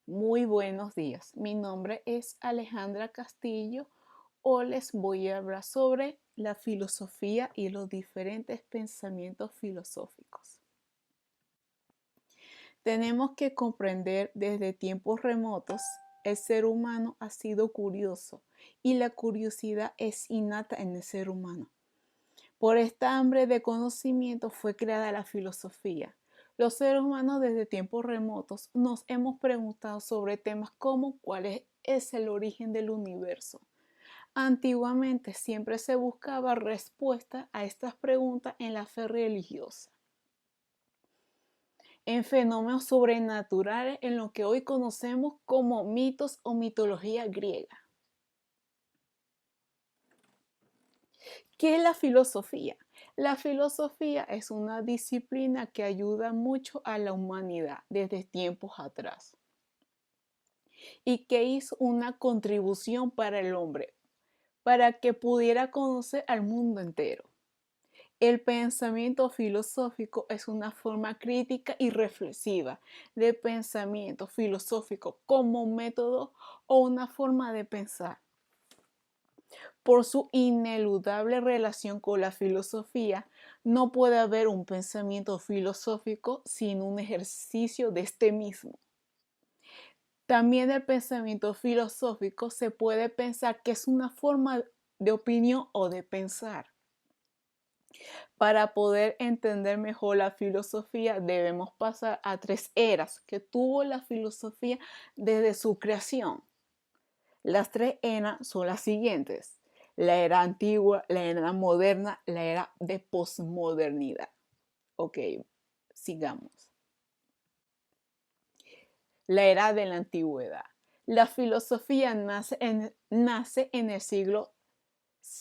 Muy buenos días. Mi nombre es Alejandra Castillo. Hoy les voy a hablar sobre la filosofía y los diferentes pensamientos filosóficos. Tenemos que comprender desde tiempos remotos el ser humano ha sido curioso y la curiosidad es innata en el ser humano. Por esta hambre de conocimiento fue creada la filosofía. Los seres humanos desde tiempos remotos nos hemos preguntado sobre temas como es el origen del universo. Antiguamente siempre se buscaba respuesta a estas preguntas en la fe religiosa, en fenómenos sobrenaturales en lo que hoy conocemos como mitos o mitología griega. ¿Qué es la filosofía? La filosofía es una disciplina que ayuda mucho a la humanidad desde tiempos atrás y que hizo una contribución para el hombre, para que pudiera conocer al mundo entero. El pensamiento filosófico es una forma crítica y reflexiva de pensamiento filosófico como método o una forma de pensar. Por su ineludable relación con la filosofía, no puede haber un pensamiento filosófico sin un ejercicio de este mismo. También el pensamiento filosófico se puede pensar que es una forma de opinión o de pensar. Para poder entender mejor la filosofía debemos pasar a tres eras que tuvo la filosofía desde su creación. Las tres eras son las siguientes: la era antigua, la era moderna, la era de posmodernidad. Ok, sigamos. La era de la antigüedad. La filosofía nace en el siglo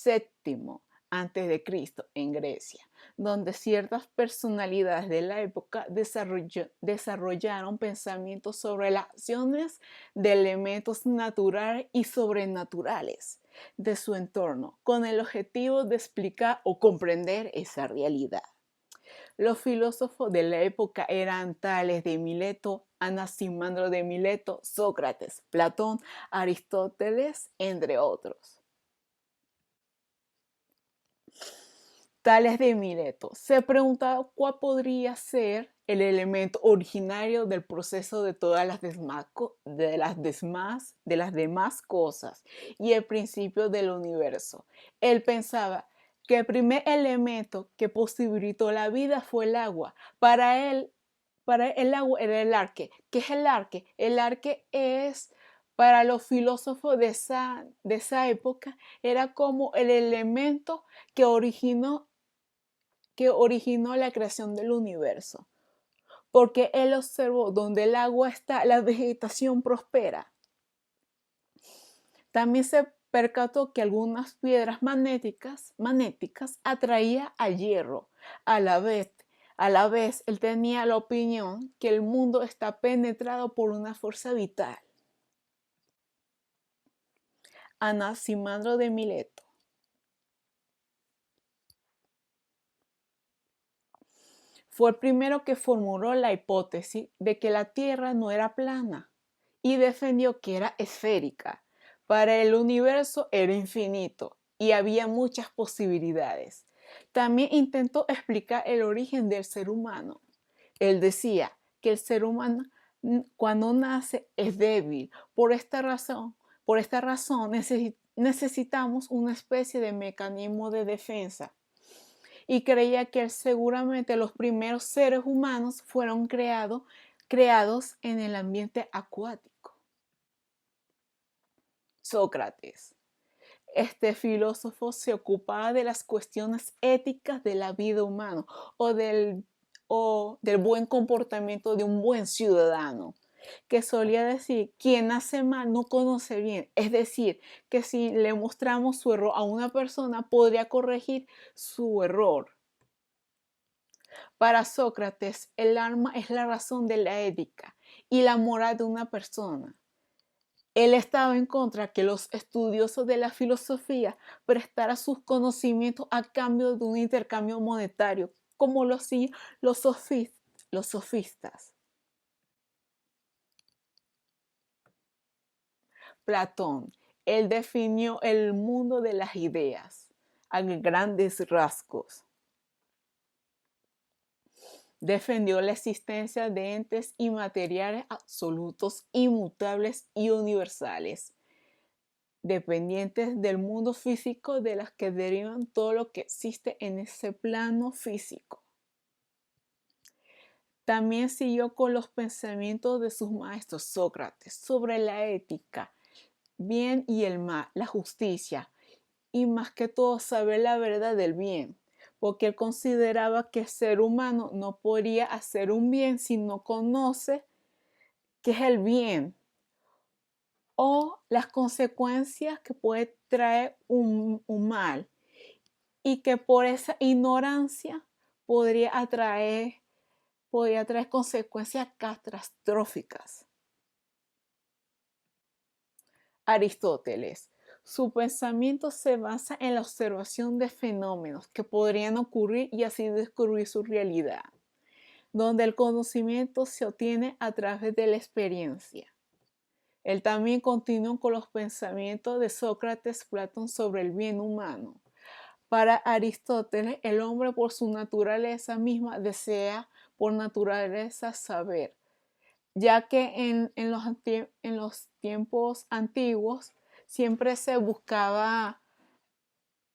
VII antes de Cristo en Grecia, donde ciertas personalidades de la época desarrollaron pensamientos sobre las acciones de elementos naturales y sobrenaturales de su entorno, con el objetivo de explicar o comprender esa realidad. Los filósofos de la época eran Tales de Mileto, Anaximandro de Mileto, Sócrates, Platón, Aristóteles, entre otros. Tales de Mileto se preguntaba cuál podría ser el elemento originario del proceso de todas las demás cosas y el principio del universo. Él pensaba que el primer elemento que posibilitó la vida fue el agua. Para él el agua era el arque. ¿Qué es el arque? El arque es, para los filósofos de esa época, era como el elemento que originó la creación del universo, porque él observó donde el agua está, la vegetación prospera. También se percató que algunas piedras magnéticas atraían al hierro. A la vez, él tenía la opinión que el mundo está penetrado por una fuerza vital. Anaximandro de Mileto fue el primero que formuló la hipótesis de que la Tierra no era plana y defendió que era esférica. Para el universo era infinito y había muchas posibilidades. También intentó explicar el origen del ser humano. Él decía que el ser humano cuando nace es débil. Por esta razón necesitamos una especie de mecanismo de defensa, y creía que seguramente los primeros seres humanos fueron creados en el ambiente acuático. Sócrates. Este filósofo se ocupaba de las cuestiones éticas de la vida humana o del buen comportamiento de un buen ciudadano, que solía decir: quien hace mal no conoce bien. Es decir, que si le mostramos su error a una persona, podría corregir su error. Para Sócrates, el alma es la razón de la ética y la moral de una persona. Él estaba en contra que los estudiosos de la filosofía prestaran sus conocimientos a cambio de un intercambio monetario, como lo hacían los sofistas. Platón, él definió el mundo de las ideas a grandes rasgos. Defendió la existencia de entes inmateriales absolutos, inmutables y universales, dependientes del mundo físico de las que derivan todo lo que existe en ese plano físico. También siguió con los pensamientos de sus maestros Sócrates sobre la ética, bien y el mal, la justicia, y más que todo saber la verdad del bien, porque él consideraba que el ser humano no podría hacer un bien si no conoce qué es el bien o las consecuencias que puede traer un mal, y que por esa ignorancia podría traer consecuencias catastróficas. Aristóteles. Su pensamiento se basa en la observación de fenómenos que podrían ocurrir y así descubrir su realidad, donde el conocimiento se obtiene a través de la experiencia. Él también continuó con los pensamientos de Sócrates, Platón sobre el bien humano. Para Aristóteles, el hombre por su naturaleza misma desea por naturaleza saber, ya que en los tiempos antiguos siempre se buscaba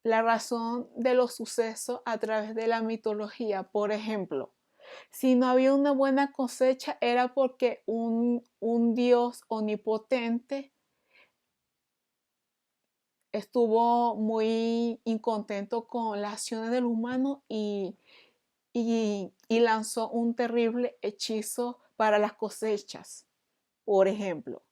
la razón de los sucesos a través de la mitología. Por ejemplo, si no había una buena cosecha era porque un dios omnipotente estuvo muy incontento con las acciones del humano y lanzó un terrible hechizo para las cosechas. Por ejemplo,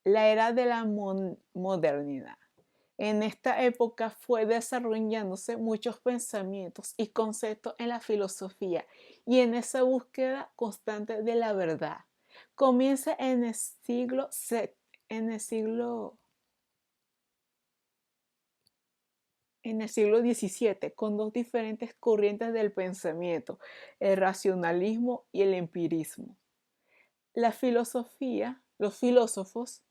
la era de la modernidad. En esta época fue desarrollándose muchos pensamientos y conceptos en la filosofía y en esa búsqueda constante de la verdad. Comienza en el siglo en el siglo XVII con dos diferentes corrientes del pensamiento, el racionalismo y el empirismo. La filosofía, los filósofos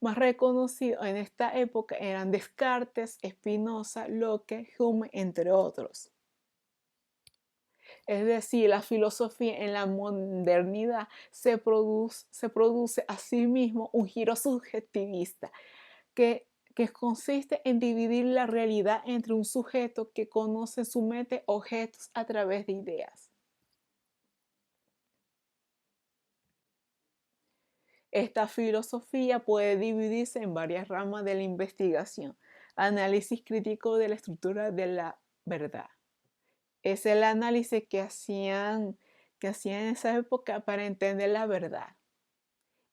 más reconocidos en esta época eran Descartes, Spinoza, Locke, Hume, entre otros. Es decir, la filosofía en la modernidad se produce a sí mismo un giro subjetivista que consiste en dividir la realidad entre un sujeto que conoce en su mente objetos a través de ideas. Esta filosofía puede dividirse en varias ramas de la investigación. Análisis crítico de la estructura de la verdad. Es el análisis que hacían en esa época para entender la verdad.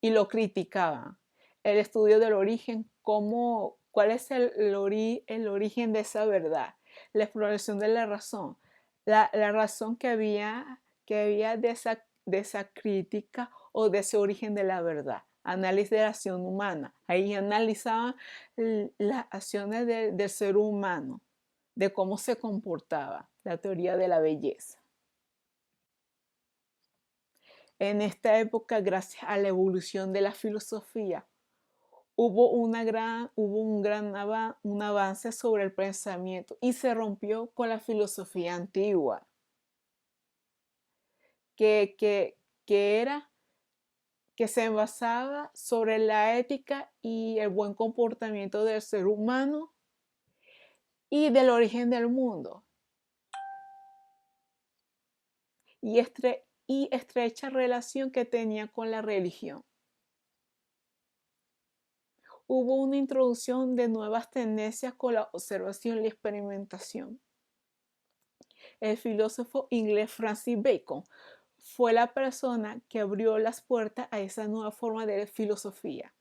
Y lo criticaban. El estudio del origen, cuál es el origen de esa verdad. La exploración de la razón. La razón que había de esa crítica o de ese origen de la verdad. Análisis de la acción humana. Ahí analizaban las acciones del ser humano, de cómo se comportaba, la teoría de la belleza. En esta época, gracias a la evolución de la filosofía, hubo un avance sobre el pensamiento y se rompió con la filosofía antigua, que, que, que era que se basaba sobre la ética y el buen comportamiento del ser humano y del origen del mundo, y estrecha relación que tenía con la religión. Hubo una introducción de nuevas tendencias con la observación y la experimentación. El filósofo inglés Francis Bacon fue la persona que abrió las puertas a esa nueva forma de filosofía,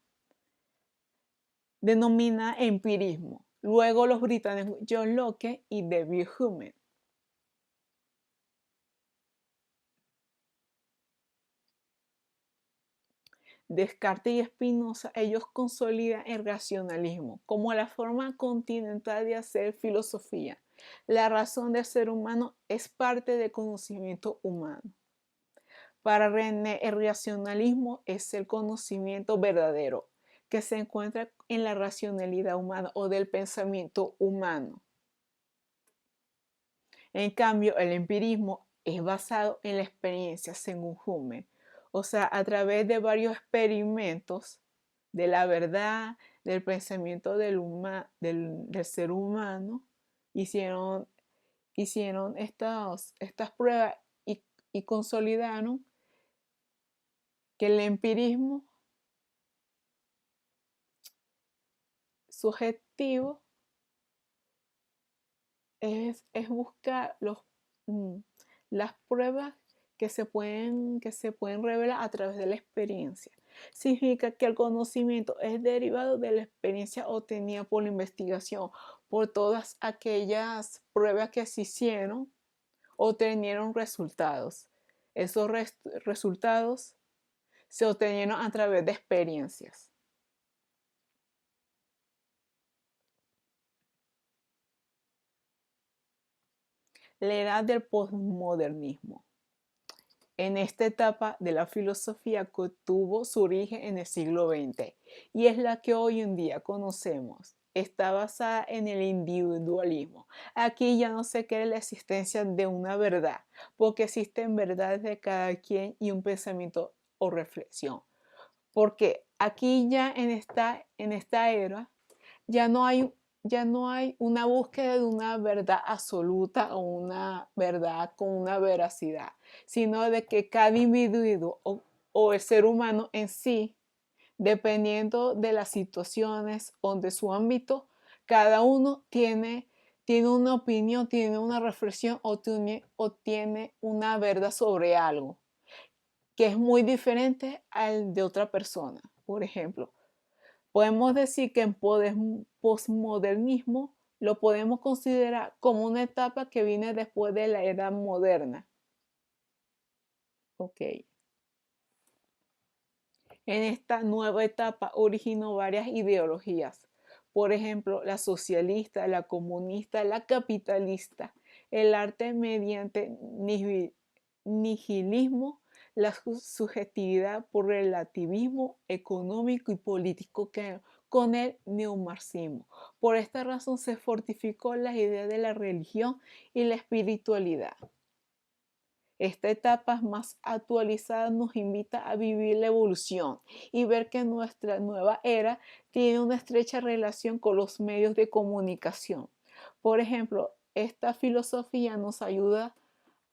denominada empirismo. Luego los británicos John Locke y David Hume. Descartes y Spinoza, ellos consolidan el racionalismo como la forma continental de hacer filosofía. La razón del ser humano es parte del conocimiento humano. Para René, el racionalismo es el conocimiento verdadero que se encuentra en la racionalidad humana o del pensamiento humano. En cambio, el empirismo es basado en la experiencia, según Hume, o sea, a través de varios experimentos de la verdad, del pensamiento del ser humano, hicieron, hicieron estas pruebas y consolidaron que el empirismo subjetivo es buscar las pruebas que se pueden revelar a través de la experiencia. Significa que el conocimiento es derivado de la experiencia obtenida por la investigación, por todas aquellas pruebas que se hicieron, obtenieron resultados. Esos resultados se obtenieron a través de experiencias. La edad del posmodernismo. En esta etapa de la filosofía que tuvo su origen en el siglo XX y es la que hoy en día conocemos. Está basada en el individualismo. Aquí ya no se cree la existencia de una verdad, porque existen verdades de cada quien y un pensamiento o reflexión. Porque aquí ya en esta era ya no hay ya no hay una búsqueda de una verdad absoluta o una verdad con una veracidad, sino de que cada individuo o el ser humano en sí, dependiendo de las situaciones o de su ámbito, cada uno tiene una opinión, tiene una reflexión o tiene una verdad sobre algo que es muy diferente al de otra persona. Por ejemplo, podemos decir que en posmodernismo lo podemos considerar como una etapa que viene después de la edad moderna. Ok. En esta nueva etapa originó varias ideologías. Por ejemplo, la socialista, la comunista, la capitalista, el arte mediante nihilismo, la subjetividad por relativismo económico y político que con el neomarxismo. Por esta razón se fortificó la idea de la religión y la espiritualidad. Esta etapa más actualizada nos invita a vivir la evolución y ver que nuestra nueva era tiene una estrecha relación con los medios de comunicación. Por ejemplo, esta filosofía nos ayuda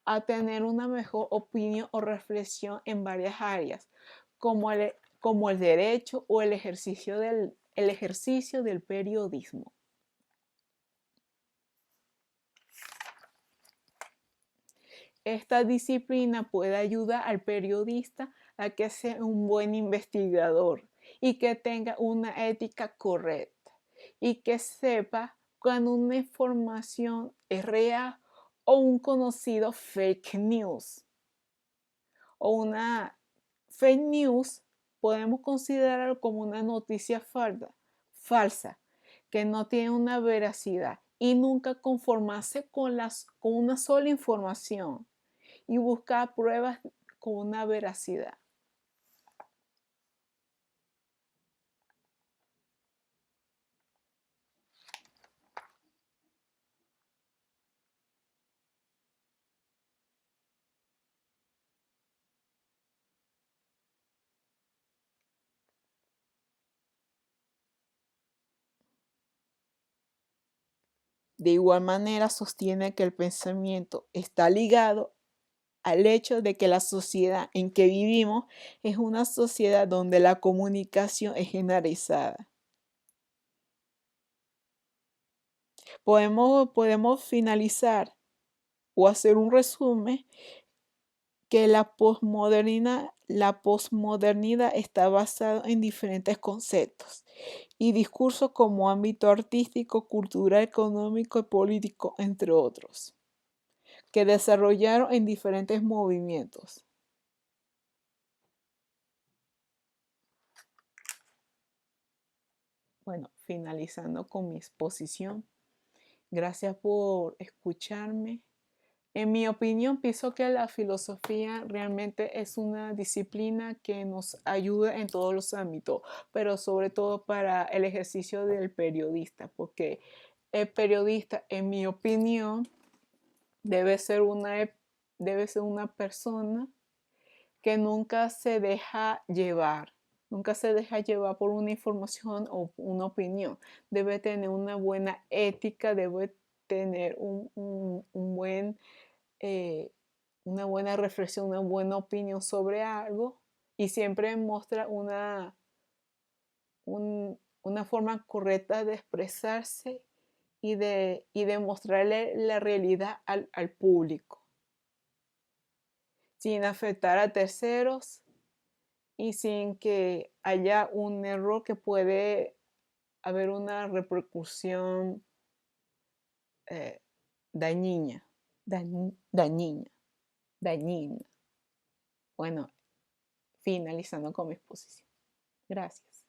a tener una mejor opinión o reflexión en varias áreas, como el derecho o el ejercicio del periodismo. Esta disciplina puede ayudar al periodista a que sea un buen investigador y que tenga una ética correcta y que sepa cuando una información es real o un conocido fake news. O una fake news podemos considerarlo como una noticia falsa que no tiene una veracidad y nunca conformarse con una sola información y buscar pruebas con una veracidad. De igual manera, sostiene que el pensamiento está ligado al hecho de que la sociedad en que vivimos es una sociedad donde la comunicación es generalizada. Podemos finalizar o hacer un resumen que la posmodernidad está basada en diferentes conceptos y discursos como ámbito artístico, cultural, económico y político, entre otros, que desarrollaron en diferentes movimientos. Bueno, finalizando con mi exposición, gracias por escucharme. En mi opinión, pienso que la filosofía realmente es una disciplina que nos ayuda en todos los ámbitos, pero sobre todo para el ejercicio del periodista, porque el periodista, en mi opinión, debe ser una persona que nunca se deja llevar por una información o una opinión. Debe tener una buena ética, debe tener eh, una buena reflexión, una buena opinión sobre algo y siempre muestra una forma correcta de expresarse y de mostrarle la realidad al público, sin afectar a terceros y sin que haya un error que puede haber una repercusión eh, dañina, dañina, dañina. Bueno, finalizando con mi exposición. Gracias.